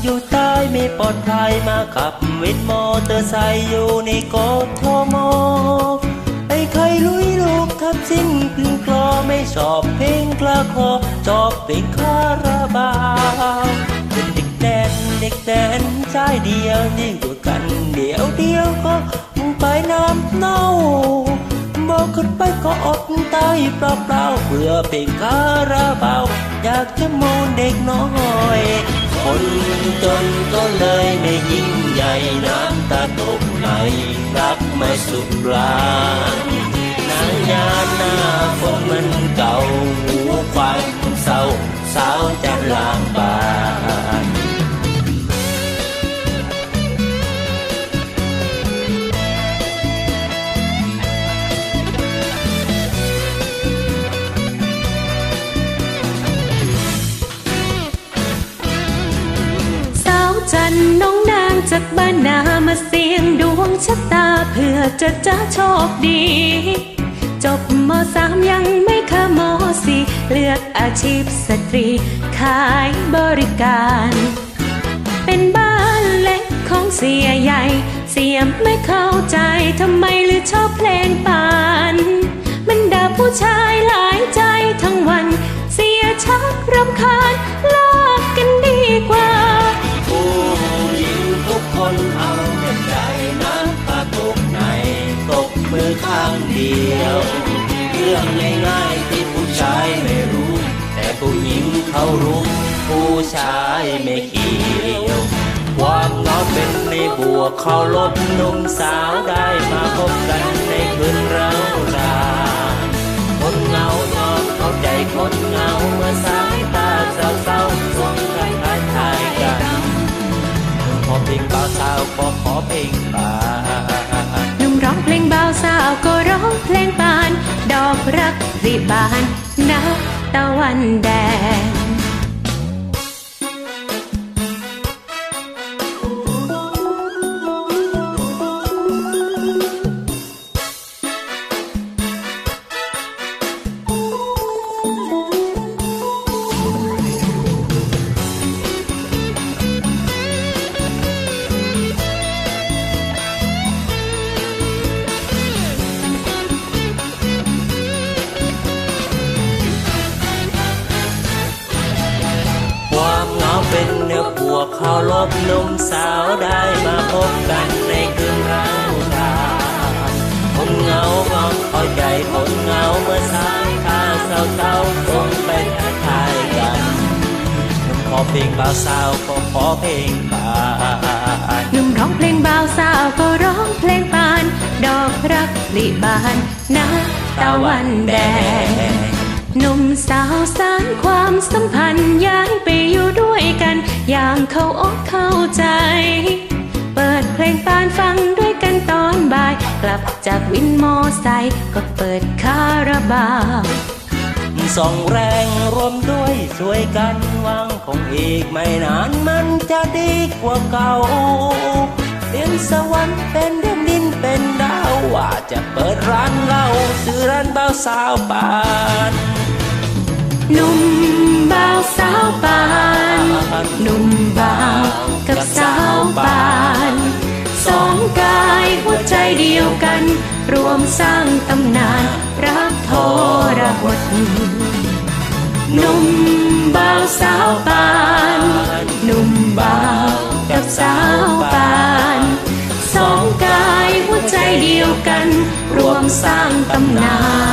อยู่ใต้ไม่ปลอดภัยมาขับวินมอเตอร์ไซค์อยู่ในกทมไอ้ใครลุยลูกทับสิ้นกลิ่นกลอไม่ชอบเพลงกล้าคอชอบเพลงคาราบาวเป็นเด็กแดนชายเดียวที่อยู่กันเดียวก็ไปน้ำเน่าบอกขึ้นไปก็อดตายเปล่าเพื่อเพลงคาราบาวอยากจะมองเด็กน้อยคนจนก็เลยไม่ยิ่งใหญ่น้ำตาตกในรักไม่สุดปราณนางยามหน้าฝนมันเก่าหูความเศร้าสาวจะล้างบานจันน้องนางจากบ้านนามาเสี่ยงดวงชะตาเพื่อจะโชคดีจบม.3 ยังไม่เข้าม.4เลือกอาชีพสตรีขายบริการเป็นบ้านเล็กของเสียใหญ่เสียไม่เข้าใจทำไมหรือชอบเพลงป่านบรรดาผู้ชายหลายใจทั้งวันเสียชักรำคาญเลิกกันดีกว่าทุกคนเอาแต่ใจน้ำตาตกในตกมือข้างเดียวเรื่องง่ายๆที่ผู้ชายไม่รู้แต่ผู้หญิงเขารู้ผู้ชายไม่เกี่ยวความเหงาเป็นในบวกเขาลบหนุ่มสาวได้มาพบกันในคืนเรารานคนเหงายอมเข้าใจคนเหงาเมื่อสายตาเศร้าๆส่งกันทายกันขอเพลงบ่าวสาวขอเพลงป่านหนุ่มร้องเพลงบ่าวสาวก็ร้องเพลงป่านดอกรักริบานณตะวันแดงเป็นเนื้อพวกเขาลบหนุ่มสาวได้มาพบกันในคืนเรารานคนเหงาก็เข้าใจคนเหงาเมื่อสายตาเศร้าๆคงไปทักทายกันขอเพลงบ่าวสาวก็ขอเพลงป่านหนุ่มร้องเพลงบ่าวสาวก็ร้องเพลงป่านดอกรักริบานณตะวันแดงหนุ่มสาวสานความสัมพันธ์ย้ายไปอยู่ด้วยกันอย่างเข้าอกเข้าใจเปิดเพลงป่านฟังด้วยกันตอนบ่ายกลับจากวินมอไซค์ก็เปิดคาราบาวส่องแรงรวมด้วยช่วยกันวางของอีกไม่นานมันจะดีกว่าเก่าเป็นสวรรค์เป็นแผ่นดินเป็นดาวว่าจะเปิดร้านเหล้าชื่อร้านบ่าวสาวป่านหนุ่มบ่าวสาวป่านหนุ่มบ่าวกับสาวป่านสองกายหัวใจเดียวกันรวมสร้างตำนานรักทรหดหนุ่มบ่าวสาวป่านหนุ่มบ่าวกับสาวป่านสองกายหัวใจเดียวกันรวมสร้างตำนาน